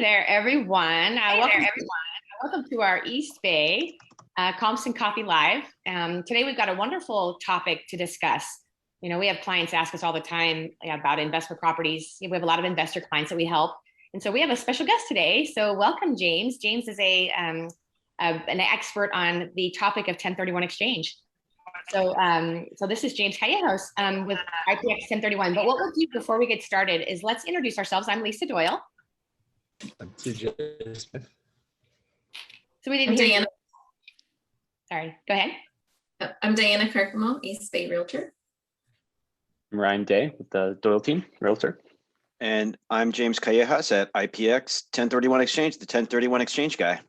There, everyone. Welcome to our East Bay Compson Coffee Live. Today, we've got a wonderful topic to discuss. We have clients ask us all the time about investment properties. We have a lot of investor clients that we help. And so we have a special guest today. So welcome, James. James is an expert on the topic of 1031 exchange. So this is James Callejas with IPX 1031. But what we'll do before we get started is let's introduce ourselves. I'm Lisa Doyle. I'm TJ Smith. So we didn't hear you. Sorry, go ahead. I'm Diana Carcamo, East Bay Realtor. I'm Ryan Day with the Doyle Team, Realtor. And I'm James Callejas at IPX 1031 Exchange, the 1031 Exchange guy.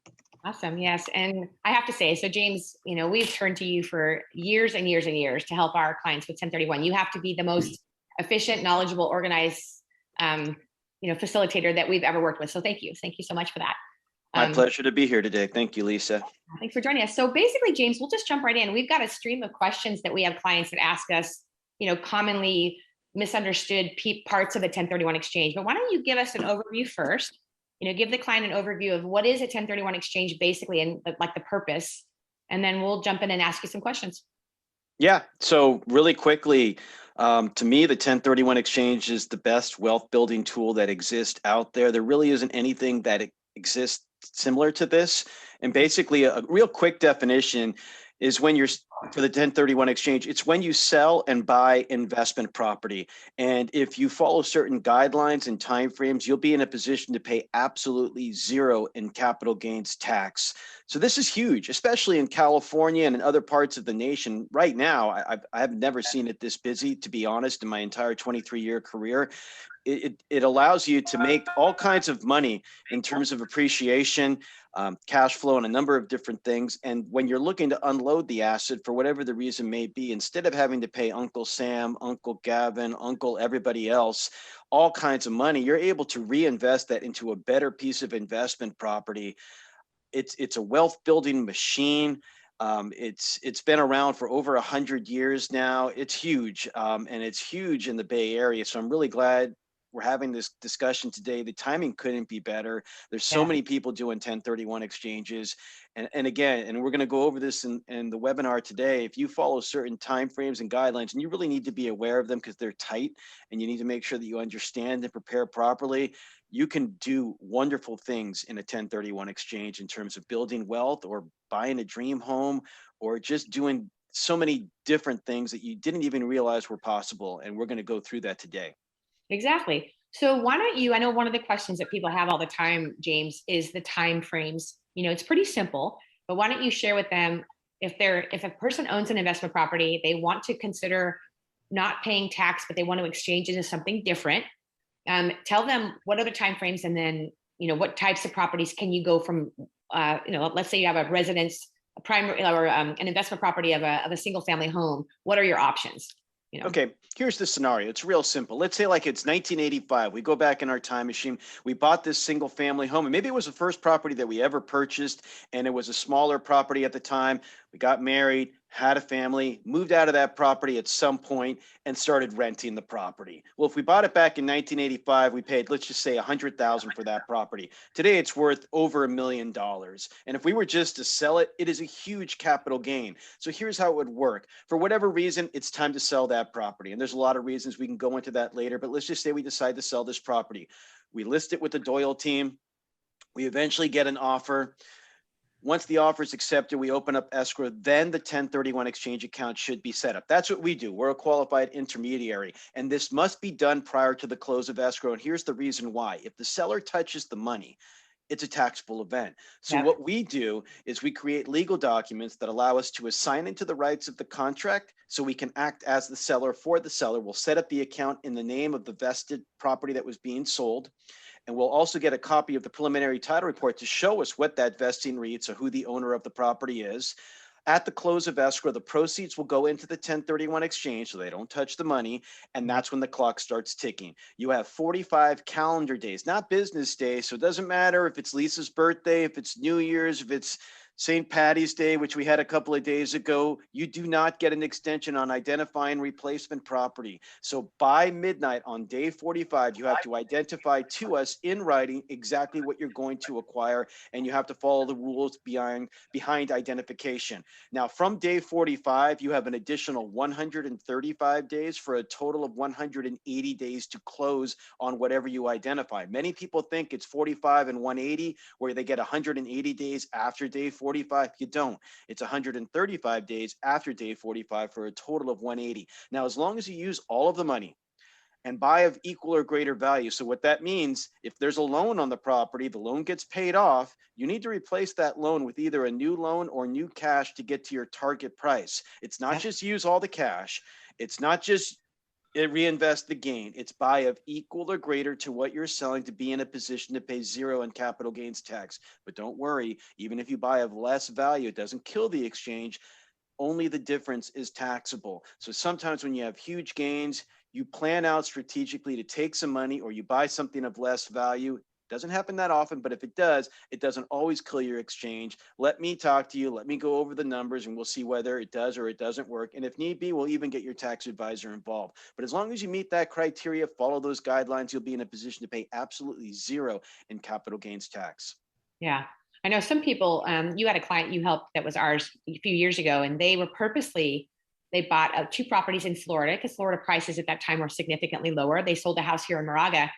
Awesome, yes. And I have to say, so James, we've turned to you for years and years and years to help our clients with 1031. You have to be the most efficient, knowledgeable, organized, facilitator that we've ever worked with. So thank you. Thank you so much for that. My pleasure to be here today. Thank you, Lisa. Thanks for joining us. So basically, James, we'll just jump right in. We've got a stream of questions that we have clients that ask us, commonly misunderstood parts of the 1031 exchange. But why don't you give us an overview first? Give the client an overview of what is a 1031 exchange basically and like the purpose, and then we'll jump in and ask you some questions. Yeah, so really quickly, to me, the 1031 exchange is the best wealth building tool that exists out there. There really isn't anything that exists similar to this. And basically a real quick definition is when you're for the 1031 exchange, it's when you sell and buy investment property. And if you follow certain guidelines and timeframes, you'll be in a position to pay absolutely zero in capital gains tax. So this is huge, especially in California and in other parts of the nation. Right now, I have never seen it this busy, to be honest, in my entire 23-year career. It allows you to make all kinds of money in terms of appreciation, cash flow, and a number of different things. And when you're looking to unload the asset for whatever the reason may be, instead of having to pay Uncle Sam, Uncle Gavin, Uncle everybody else, all kinds of money, you're able to reinvest that into a better piece of investment property. It's a wealth building machine. It's been around for over 100 years now. It's huge, and it's huge in the Bay Area. So I'm really glad we're having this discussion today. The timing couldn't be better. There's so many people doing 1031 exchanges. And again, and we're going to go over this in the webinar today. If you follow certain timeframes and guidelines, and you really need to be aware of them because they're tight and you need to make sure that you understand and prepare properly, you can do wonderful things in a 1031 exchange in terms of building wealth or buying a dream home or just doing so many different things that you didn't even realize were possible. And we're going to go through that today. Exactly. So why don't you, I know one of the questions that people have all the time, James, is the time frames. It's pretty simple, but why don't you share with them if a person owns an investment property, they want to consider not paying tax, but they want to exchange into something different. Tell them what are the time frames, and then, what types of properties can you go from, let's say you have a residence, a primary or an investment property of a single family home. What are your options? Okay, here's the scenario. It's real simple. Let's say like it's 1985. We go back in our time machine. We bought this single family home, and maybe it was the first property that we ever purchased, and it was a smaller property at the time. We got married, had a family, moved out of that property at some point, and started renting the property. Well, if we bought it back in 1985, we paid, let's just say $100,000 for that property. Today, it's worth over $1 million. And if we were just to sell it, it is a huge capital gain. So here's how it would work. For whatever reason, it's time to sell that property. And there's a lot of reasons. We can go into that later, but let's just say we decide to sell this property. We list it with the Doyle team. We eventually get an offer. Once the offer is accepted, we open up escrow, then the 1031 exchange account should be set up. That's what we do. We're a qualified intermediary, and this must be done prior to the close of escrow. And here's the reason why. If the seller touches the money, it's a taxable event. So what we do is we create legal documents that allow us to assign into the rights of the contract so we can act as the seller for the seller. We'll set up the account in the name of the vested property that was being sold. And we'll also get a copy of the preliminary title report to show us what that vesting reads, so who the owner of the property is. At the close of escrow, the proceeds will go into the 1031 exchange so they don't touch the money. And that's when the clock starts ticking. You have 45 calendar days, not business days. So it doesn't matter if it's Lisa's birthday, if it's New Year's, if it's St. Patty's Day, which we had a couple of days ago, you do not get an extension on identifying replacement property. So by midnight on day 45, you have to identify to us in writing exactly what you're going to acquire, and you have to follow the rules behind identification. Now, from day 45, you have an additional 135 days for a total of 180 days to close on whatever you identify. Many people think it's 45 and 180, where they get 180 days after day 45. You don't. It's 135 days after day 45 for a total of 180. Now, as long as you use all of the money and buy of equal or greater value. So what that means, if there's a loan on the property, the loan gets paid off, you need to replace that loan with either a new loan or new cash to get to your target price. It's not just use all the cash. It's not just reinvest the gain. It's buy of equal or greater to what you're selling to be in a position to pay zero in capital gains tax. But don't worry, even if you buy of less value, it doesn't kill the exchange. Only the difference is taxable. So sometimes when you have huge gains, you plan out strategically to take some money, or you buy something of less value. Doesn't happen that often, but if it does, it doesn't always kill your exchange. Let me talk to you. Let me go over the numbers, and we'll see whether it does or it doesn't work. And if need be, we'll even get your tax advisor involved. But as long as you meet that criteria, follow those guidelines, you'll be in a position to pay absolutely zero in capital gains tax. Yeah. I know some people, you had a client you helped that was ours a few years ago, and they were they bought 2 properties in Florida because Florida prices at that time were significantly lower. They sold a house here in Moraga.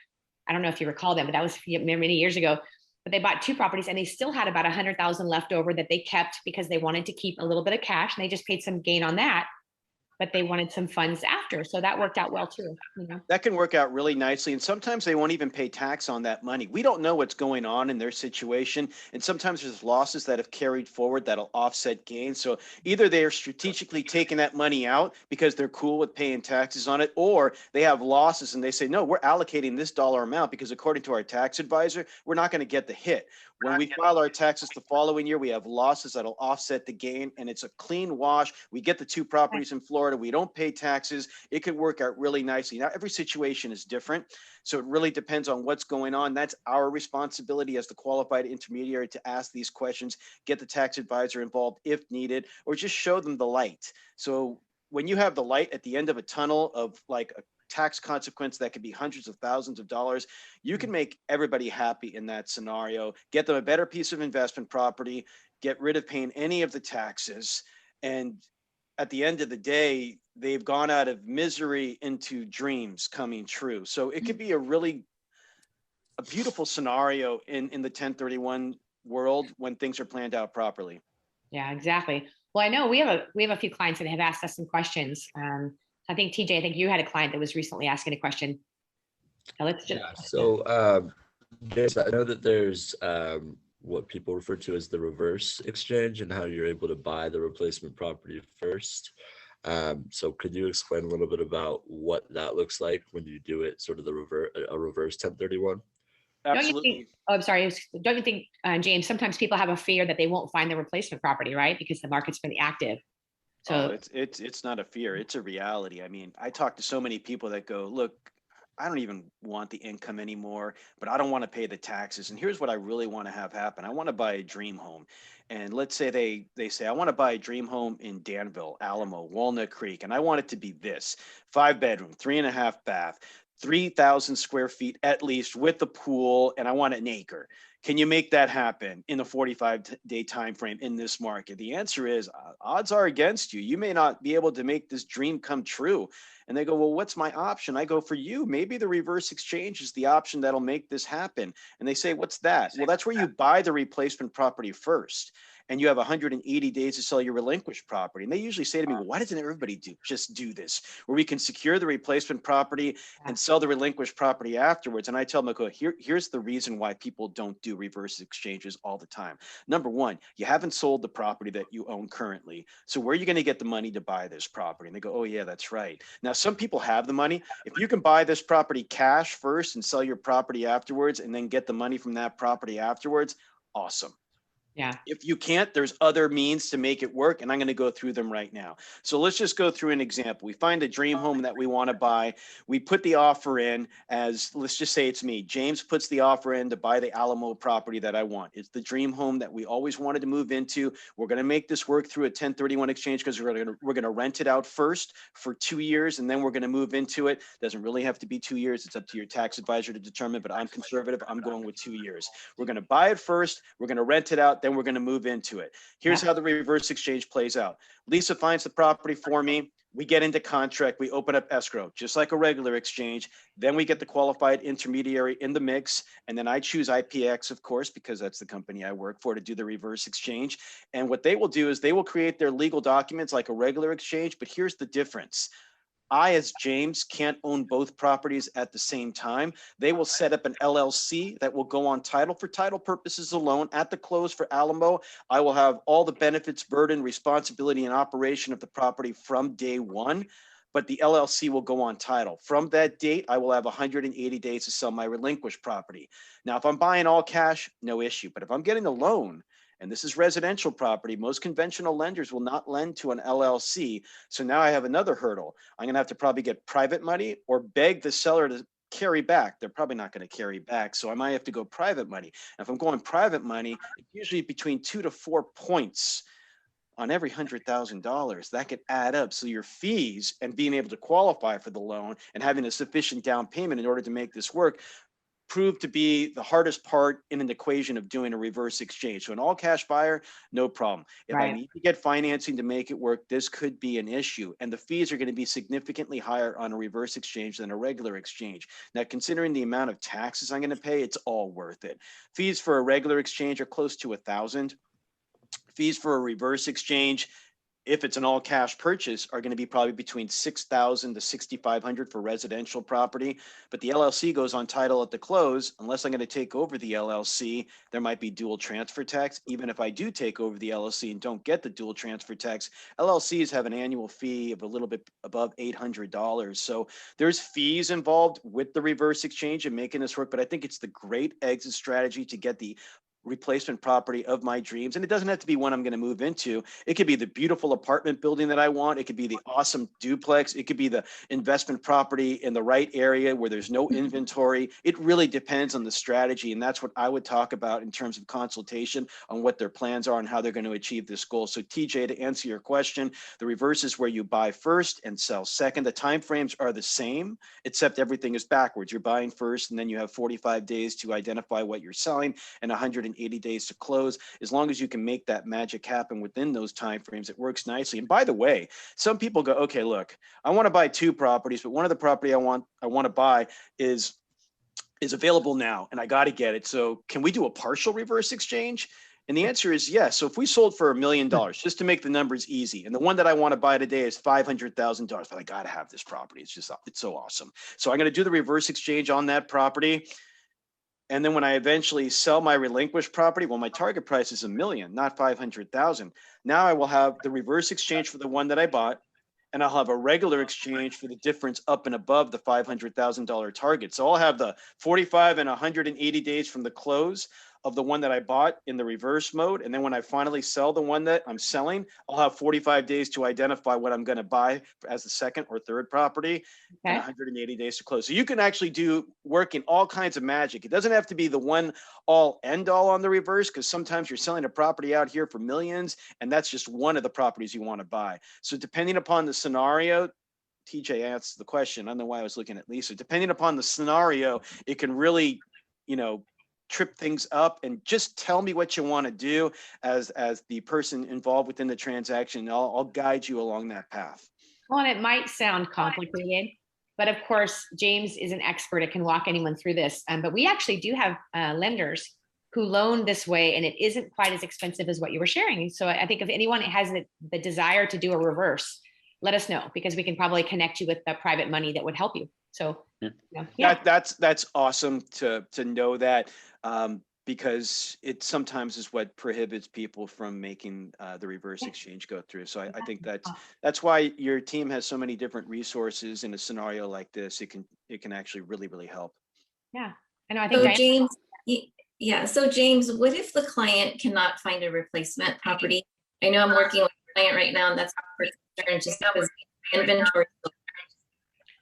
I don't know if you recall them, but that was many years ago. But they bought 2 properties and they still had about 100,000 left over that they kept because they wanted to keep a little bit of cash, and they just paid some gain on that, but they wanted some funds after. So that worked out well too. You know? That can work out really nicely. And sometimes they won't even pay tax on that money. We don't know what's going on in their situation. And sometimes there's losses that have carried forward that'll offset gains. So either they are strategically taking that money out because they're cool with paying taxes on it, or they have losses and they say, no, we're allocating this dollar amount because according to our tax advisor, we're not going to get the hit. When we file our taxes the following year, we have losses that'll offset the gain, and it's a clean wash. We get the 2 properties in Florida. We don't pay taxes. It could work out really nicely. Now, every situation is different, so it really depends on what's going on. That's our responsibility as the qualified intermediary to ask these questions, get the tax advisor involved if needed, or just show them the light. So when you have the light at the end of a tunnel of like a tax consequence that could be hundreds of thousands of dollars, you can make everybody happy in that scenario, get them a better piece of investment property, get rid of paying any of the taxes. And at the end of the day, they've gone out of misery into dreams coming true. So it could be a beautiful scenario in the 1031 world when things are planned out properly. Yeah, exactly. Well, I know we have a few clients that have asked us some questions. I think TJ, I think you had a client that was recently asking a question. Now let's just. Yeah. So, James, I know that there's what people refer to as the reverse exchange and how you're able to buy the replacement property first. So could you explain a little bit about what that looks like when you do it, sort of a reverse 1031? Absolutely. I'm sorry. Don't you think, James, sometimes people have a fear that they won't find the replacement property, right? Because the market's been active. So it's not a fear, it's a reality. I mean, I talk to so many people that go, look, I don't even want the income anymore, but I don't want to pay the taxes. And here's what I really want to have happen. I want to buy a dream home. And let's say they say, I want to buy a dream home in Danville, Alamo, Walnut Creek, and I want it to be this 5-bedroom, 3.5 bath, 3,000 square feet at least with the pool, and I want an acre. Can you make that happen in a 45-day time frame in this market? The answer is odds are against you. You may not be able to make this dream come true. And they go, well, what's my option? I go, for you, maybe the reverse exchange is the option that'll make this happen. And they say, what's that? Well, that's where you buy the replacement property first. And you have 180 days to sell your relinquished property. And they usually say to me, well, why doesn't everybody just do this, where we can secure the replacement property and sell the relinquished property afterwards? And I tell them, here's the reason why people don't do reverse exchanges all the time. Number one, you haven't sold the property that you own currently. So where are you going to get the money to buy this property? And they go, oh yeah, that's right. Now, some people have the money. If you can buy this property cash first and sell your property afterwards, and then get the money from that property afterwards, awesome. Yeah. If you can't, there's other means to make it work, and I'm going to go through them right now. So let's just go through an example. We find a dream home that we want to buy. We put the offer in as, let's just say it's me. James puts the offer in to buy the Alamo property that I want. It's the dream home that we always wanted to move into. We're going to make this work through a 1031 exchange because we're going to rent it out first for 2 years, and then we're going to move into it. Doesn't really have to be 2 years. It's up to your tax advisor to determine, but I'm conservative. I'm going with 2 years. We're going to buy it first. We're going to rent it out. Then we're going to move into it. Here's how the reverse exchange plays out. Lisa finds the property for me. We get into contract. We open up escrow, just like a regular exchange. Then we get the qualified intermediary in the mix. And then I choose IPX, of course, because that's the company I work for, to do the reverse exchange. And what they will do is they will create their legal documents like a regular exchange. But here's the difference. I, as James, can't own both properties at the same time. They will set up an LLC that will go on title for title purposes alone. At the close for Alamo, I will have all the benefits, burden, responsibility, and operation of the property from day one, but the LLC will go on title. From that date, I will have 180 days to sell my relinquished property. Now, if I'm buying all cash, no issue. But if I'm getting a loan, and this is residential property, most conventional lenders will not lend to an LLC. So now I have another hurdle. I'm going to have to probably get private money or beg the seller to carry back. They're probably not going to carry back. So I might have to go private money. And if I'm going private money, it's usually between 2 to 4 points on every $100,000. That could add up. So your fees and being able to qualify for the loan and having a sufficient down payment in order to make this work proved to be the hardest part in an equation of doing a reverse exchange. So an all cash buyer, no problem. If I need to get financing to make it work, this could be an issue. And the fees are going to be significantly higher on a reverse exchange than a regular exchange. Now, considering the amount of taxes I'm going to pay, it's all worth it. Fees for a regular exchange are close to $1,000. Fees for a reverse exchange, if it's an all cash purchase, are going to be probably between $6,000 to $6,500 for residential property. But the LLC goes on title at the close. Unless I'm going to take over the LLC, there might be dual transfer tax. Even if I do take over the LLC and don't get the dual transfer tax, LLCs have an annual fee of a little bit above $800. So there's fees involved with the reverse exchange and making this work. But I think it's the great exit strategy to get the replacement property of my dreams. And it doesn't have to be one I'm going to move into. It could be the beautiful apartment building that I want. It could be the awesome duplex. It could be the investment property in the right area where there's no inventory. It really depends on the strategy. And that's what I would talk about in terms of consultation on what their plans are and how they're going to achieve this goal. So TJ, to answer your question, the reverse is where you buy first and sell second. The timeframes are the same, except everything is backwards. You're buying first, and then you have 45 days to identify what you're selling and 180 days to close. As long as you can make that magic happen within those timeframes, it works nicely. And by the way, some people go, okay, look, I want to buy 2 properties, but one of the property I want to buy is available now, and I got to get it. So can we do a partial reverse exchange? And the answer is yes. So if we sold for $1 million, just to make the numbers easy, and the one that I want to buy today is $500,000, but I got to have this property. It's so awesome. So I'm going to do the reverse exchange on that property. And then when I eventually sell my relinquished property, well, my target price is $1 million, not $500,000. Now I will have the reverse exchange for the one that I bought, and I'll have a regular exchange for the difference up and above the $500,000 target. So I'll have the 45 and 180 days from the close of the one that I bought in the reverse mode. And then when I finally sell the one that I'm selling, I'll have 45 days to identify what I'm going to buy as the second or third property, and 180 days to close. So you can actually do work in all kinds of magic. It doesn't have to be the one all end all on the reverse, because sometimes you're selling a property out here for millions, and that's just one of the properties you want to buy. So depending upon the scenario, TJ asked the question. I don't know why I was looking at Lisa. Depending upon the scenario, it can really, trip things up. And just tell me what you want to do as the person involved within the transaction. I'll guide you along that path. Well, and it might sound complicated, but of course, James is an expert. It can walk anyone through this. But we actually do have lenders who loan this way, and it isn't quite as expensive as what you were sharing. So I think if anyone has the desire to do a reverse, let us know, because we can probably connect you with the private money that would help you. So that's awesome to know that, because it sometimes is what prohibits people from making the reverse exchange go through. So I think that's why your team has so many different resources in a scenario like this. It can actually really, really help. Yeah, I know. I think so James, Yeah, so James, what if the client cannot find a replacement property? I know I'm working with a client right now, and that's for concern just because inventory.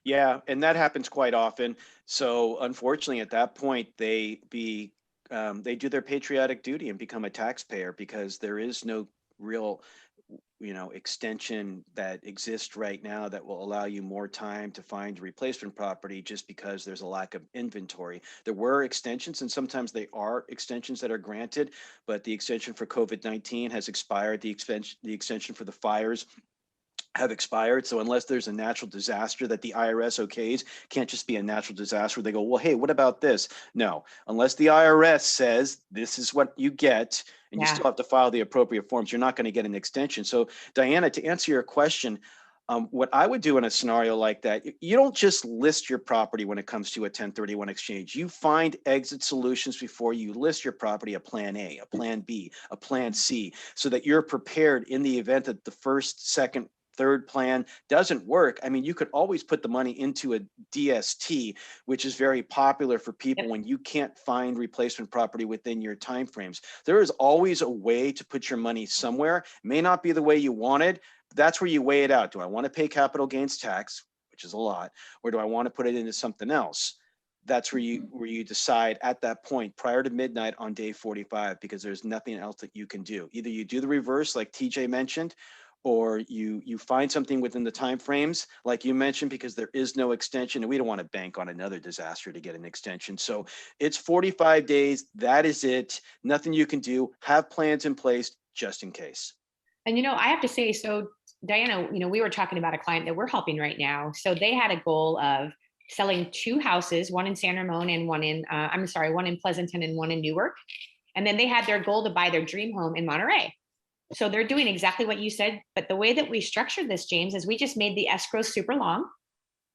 Yeah, and that happens quite often. So unfortunately, at that point, they do their patriotic duty and become a taxpayer because there is no real, extension that exists right now that will allow you more time to find replacement property just because there's a lack of inventory. There were extensions, and sometimes they are extensions that are granted, but the extension for COVID-19 has expired. The extension for the fires have expired. So unless there's a natural disaster that the IRS okays, can't just be a natural disaster where they go, well, hey, what about this? No, unless the IRS says this is what you get, and you still have to file the appropriate forms, you're not going to get an extension. So Diana, to answer your question, what I would do in a scenario like that, you don't just list your property when it comes to a 1031 exchange. You find exit solutions before you list your property, a plan A, a plan B, a plan C, so that you're prepared in the event that the first, second, third plan doesn't work. I mean, you could always put the money into a DST, which is very popular for people when you can't find replacement property within your timeframes. There is always a way to put your money somewhere. It may not be the way you wanted, but that's where you weigh it out. Do I want to pay capital gains tax, which is a lot, or do I want to put it into something else? That's where you decide at that point prior to midnight on day 45, because there's nothing else that you can do. Either you do the reverse like TJ mentioned, or you find something within the time frames like you mentioned, because there is no extension and we don't want to bank on another disaster to get an extension. So it's 45 days. That is it. Nothing you can do. Have plans in place just in case. And, I have to say, so Diana, we were talking about a client that we're helping right now. So they had a goal of selling 2 houses, one in San Ramon and one in Pleasanton and one in Newark. And then they had their goal to buy their dream home in Monterey. So they're doing exactly what you said, but the way that we structured this, James, is we just made the escrow super long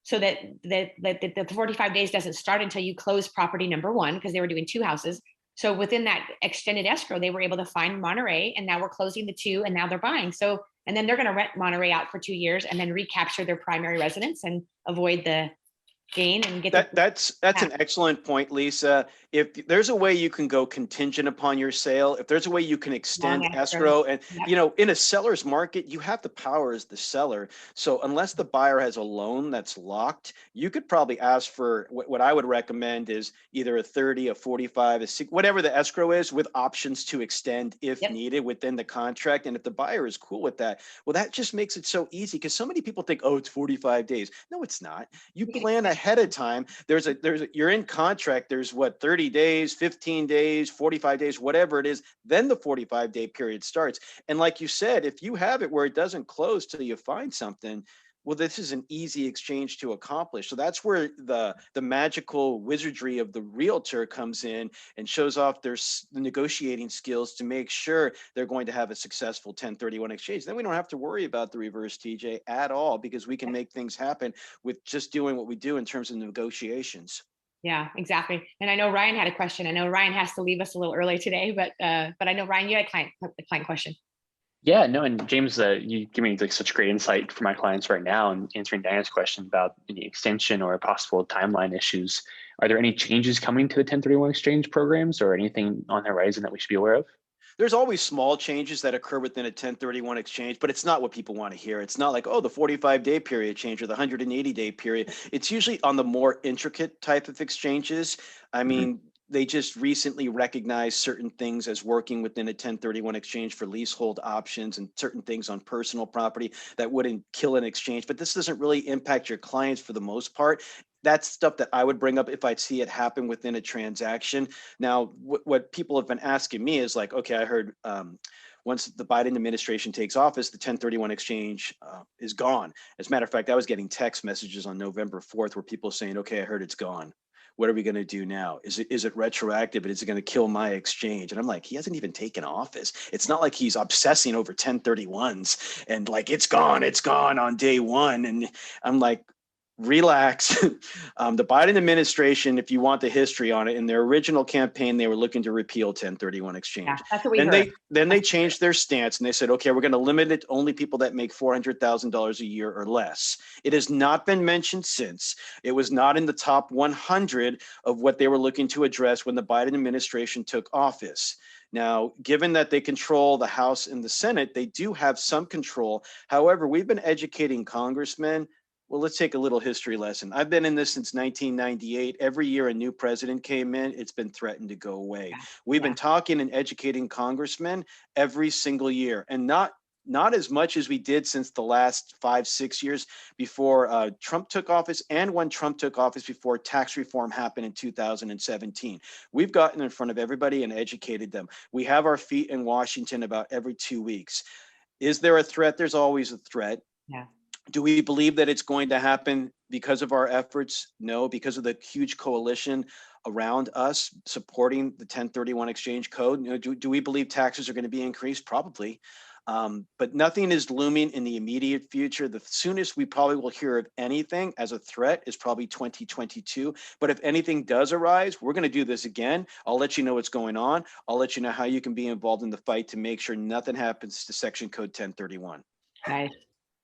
so that the 45 days doesn't start until you close property number 1, because they were doing 2 houses. So within that extended escrow, they were able to find Monterey, and now we're closing the 2, and now they're buying. So, and then they're going to rent Monterey out for 2 years and then recapture their primary residence and avoid the gain and get that's an excellent point, Lisa. If there's a way you can go contingent upon your sale, if there's a way you can extend escrow, and in a seller's market, you have the power as the seller. So unless the buyer has a loan that's locked, you could probably ask for what I would recommend is either a 30, a 45, a 60, whatever the escrow is, with options to extend if needed within the contract. And if the buyer is cool with that, well, that just makes it so easy, because so many people think, oh, it's 45 days. No, it's not. You plan ahead of time. You're in contract. There's 30 days, 15 days, 45 days, whatever it is. Then the 45-day period starts. And like you said, if you have it where it doesn't close till you find something, well, this is an easy exchange to accomplish. So that's where the magical wizardry of the realtor comes in and shows off their negotiating skills to make sure they're going to have a successful 1031 exchange. Then we don't have to worry about the reverse, TJ, at all, because we can make things happen with just doing what we do in terms of negotiations. Yeah, exactly. And I know Ryan had a question. I know Ryan has to leave us a little early today, but I know, Ryan, you had a client question. Yeah, no, and James, you give me such great insight for my clients right now, and answering Diana's question about any extension or possible timeline issues. Are there any changes coming to the 1031 exchange programs, or anything on the horizon that we should be aware of? There's always small changes that occur within a 1031 exchange, but it's not what people want to hear. It's not like, oh, the 45-day period change or the 180-day period. It's usually on the more intricate type of exchanges. I mean, they just recently recognized certain things as working within a 1031 exchange for leasehold options and certain things on personal property that wouldn't kill an exchange. But this doesn't really impact your clients for the most part. That's stuff that I would bring up if I'd see it happen within a transaction. Now, what people have been asking me is like, okay, I heard once the Biden administration takes office, the 1031 exchange is gone. As a matter of fact, I was getting text messages on November 4th where people saying, okay, I heard it's gone. What are we going to do now? Is it retroactive, and is it going to kill my exchange? And I'm like, he hasn't even taken office. It's not like he's obsessing over 1031s and like, it's gone on day 1. And I'm like, relax. The Biden administration, if you want the history on it, in their original campaign, they were looking to repeal 1031 exchange. Yeah, that's what we heard. Then they changed their stance and they said, okay, we're going to limit it to only people that make $400,000 a year or less. It has not been mentioned since. It was not in the top 100 of what they were looking to address when the Biden administration took office. Now, given that they control the House and the Senate, they do have some control. However, we've been educating congressmen. Well, let's take a little history lesson. I've been in this since 1998. Every year a new president came in, it's been threatened to go away. We've been talking and educating congressmen every single year, and not as much as we did since the last 5-6 years before Trump took office, and when Trump took office before tax reform happened in 2017. We've gotten in front of everybody and educated them. We have our feet in Washington about every 2 weeks. Is there a threat? There's always a threat. Yeah. Do we believe that it's going to happen because of our efforts? No, because of the huge coalition around us supporting the 1031 exchange code. You know, do we believe taxes are going to be increased? Probably. But nothing is looming in the immediate future. The soonest we probably will hear of anything as a threat is probably 2022. But if anything does arise, we're going to do this again. I'll let you know what's going on. I'll let you know how you can be involved in the fight to make sure nothing happens to Section Code 1031. Nice.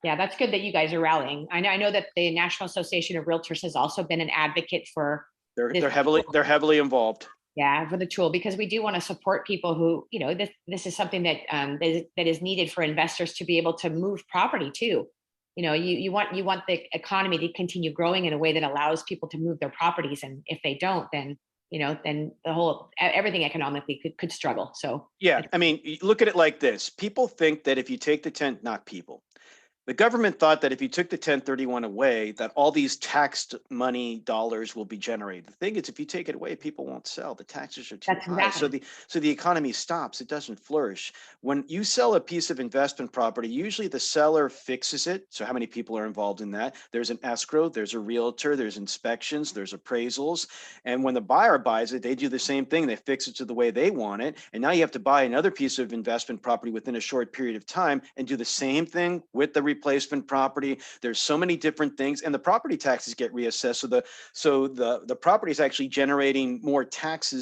Yeah, that's good that you guys are rallying. I know that the National Association of Realtors has also been an advocate for. They're heavily involved. Yeah, for the tool, because we do want to support people who, you know, this is something that that is needed for investors to be able to move property too. You know, you want the economy to continue growing in a way that allows people to move their properties, and if they don't, then then the whole everything economically could struggle. So yeah, I mean, look at it like this: people think that if you take the government thought that if you took the 1031 away, that all these taxed money dollars will be generated. The thing is, if you take it away, people won't sell. The taxes are too high. Exactly. So the economy stops. It doesn't flourish. When you sell a piece of investment property, usually the seller fixes it. So how many people are involved in that? There's an escrow, there's a realtor, there's inspections, there's appraisals. And when the buyer buys it, they do the same thing. They fix it to the way they want it. And now you have to buy another piece of investment property within a short period of time and do the same thing with the replacement property. There's so many different things, and the property taxes get reassessed. So the property is actually generating more tax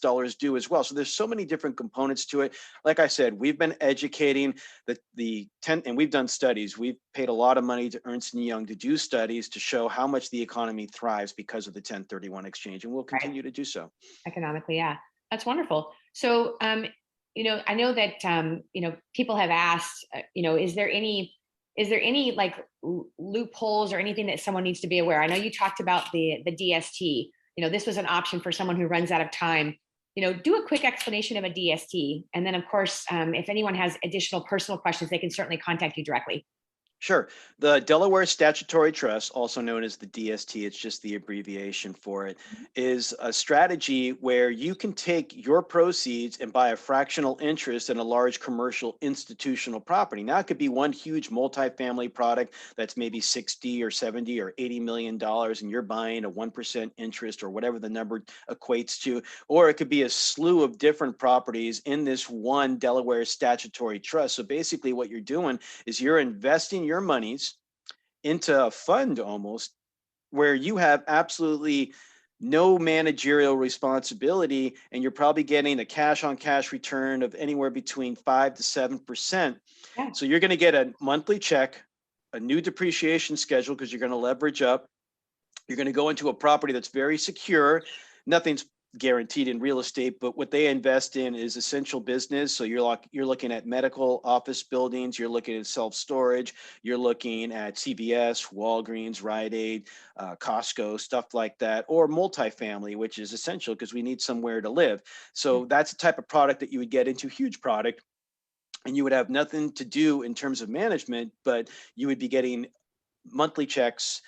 dollars due as well. So there's so many different components to it. Like I said, we've been educating and we've done studies. We've paid a lot of money to Ernst & Young to do studies to show how much the economy thrives because of the 1031 exchange, and we'll continue to do so. Economically, yeah, that's wonderful. So, I know that people have asked, is there any like loopholes or anything that someone needs to be aware? I know you talked about the DST. This was an option for someone who runs out of time. Do a quick explanation of a DST. And then, of course, if anyone has additional personal questions, they can certainly contact you directly. Sure. The Delaware Statutory Trust, also known as the DST, it's just the abbreviation for it, is a strategy where you can take your proceeds and buy a fractional interest in a large commercial institutional property. Now, it could be one huge multifamily product that's maybe 60 or 70 or $80 million, and you're buying a 1% interest or whatever the number equates to. Or it could be a slew of different properties in this one Delaware Statutory Trust. So basically what you're doing is you're investing your monies into a fund almost where you have absolutely no managerial responsibility, and you're probably getting a cash on cash return of anywhere between 5 to 7%. Yeah. So you're going to get a monthly check, a new depreciation schedule because you're going to leverage up. You're going to go into a property that's very secure. Nothing's guaranteed in real estate, but what they invest in is essential business. So you're looking at medical office buildings, you're looking at self-storage, you're looking at CVS, Walgreens, Rite Aid, Costco, stuff like that, or multifamily, which is essential because we need somewhere to live. So that's the type of product that you would get into, huge product, and you would have nothing to do in terms of management, but you would be getting monthly checks,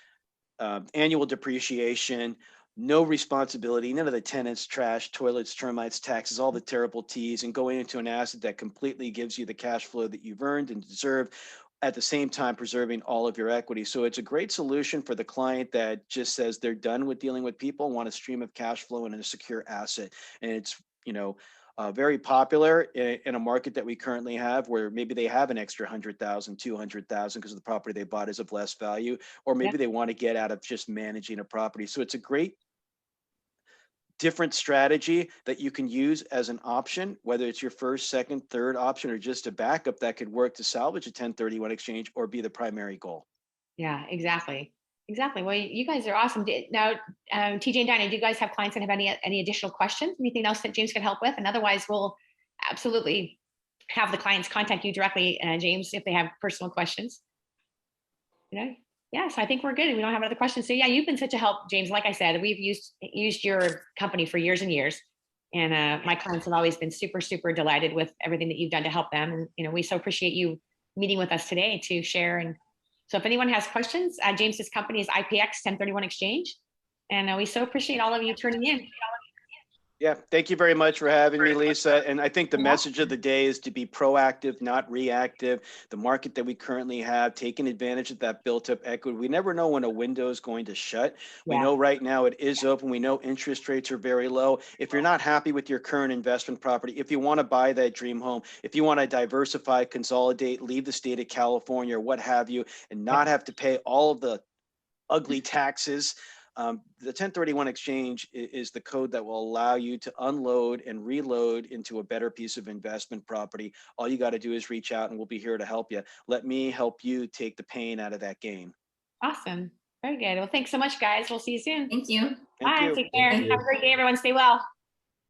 annual depreciation, no responsibility, none of the tenants, trash, toilets, termites, taxes, all the terrible T's, and going into an asset that completely gives you the cash flow that you've earned and deserve, at the same time preserving all of your equity. So it's a great solution for the client that just says they're done with dealing with people and want a stream of cash flow and a secure asset. And it's, very popular in a market that we currently have, where maybe they have an extra 100,000, 200,000 because the property they bought is of less value, or maybe they want to get out of just managing a property. So it's a great different strategy that you can use as an option, whether it's your first, second, third option, or just a backup that could work to salvage a 1031 exchange or be the primary goal. Yeah, exactly. Exactly. Well, you guys are awesome. Now, TJ and Dinah, do you guys have clients that have any additional questions? Anything else that James could help with? And otherwise, we'll absolutely have the clients contact you directly, James, if they have personal questions. You know? Yeah, so I think we're good. We don't have other questions. So yeah, you've been such a help, James. Like I said, we've used your company for years and years. And my clients have always been super, super delighted with everything that you've done to help them. And, you know, we so appreciate you meeting with us today to share. And so if anyone has questions, James's company is IPX 1031 Exchange. And we so appreciate all of you tuning in. Yeah, thank you very much for having me, Lisa. And I think the message of the day is to be proactive, not reactive. The market that we currently have, taking advantage of that built-up equity. We never know when a window is going to shut. We know right now it is open. We know interest rates are very low. If you're not happy with your current investment property, if you want to buy that dream home, if you want to diversify, consolidate, leave the state of California or what have you, and not have to pay all of the ugly taxes, the 1031 exchange is the code that will allow you to unload and reload into a better piece of investment property. All you got to do is reach out and we'll be here to help you. Let me help you take the pain out of that game. Awesome. Very good. Well, thanks so much, guys. We'll see you soon. Thank you. Bye. Take care. Have a great day, everyone. Stay well.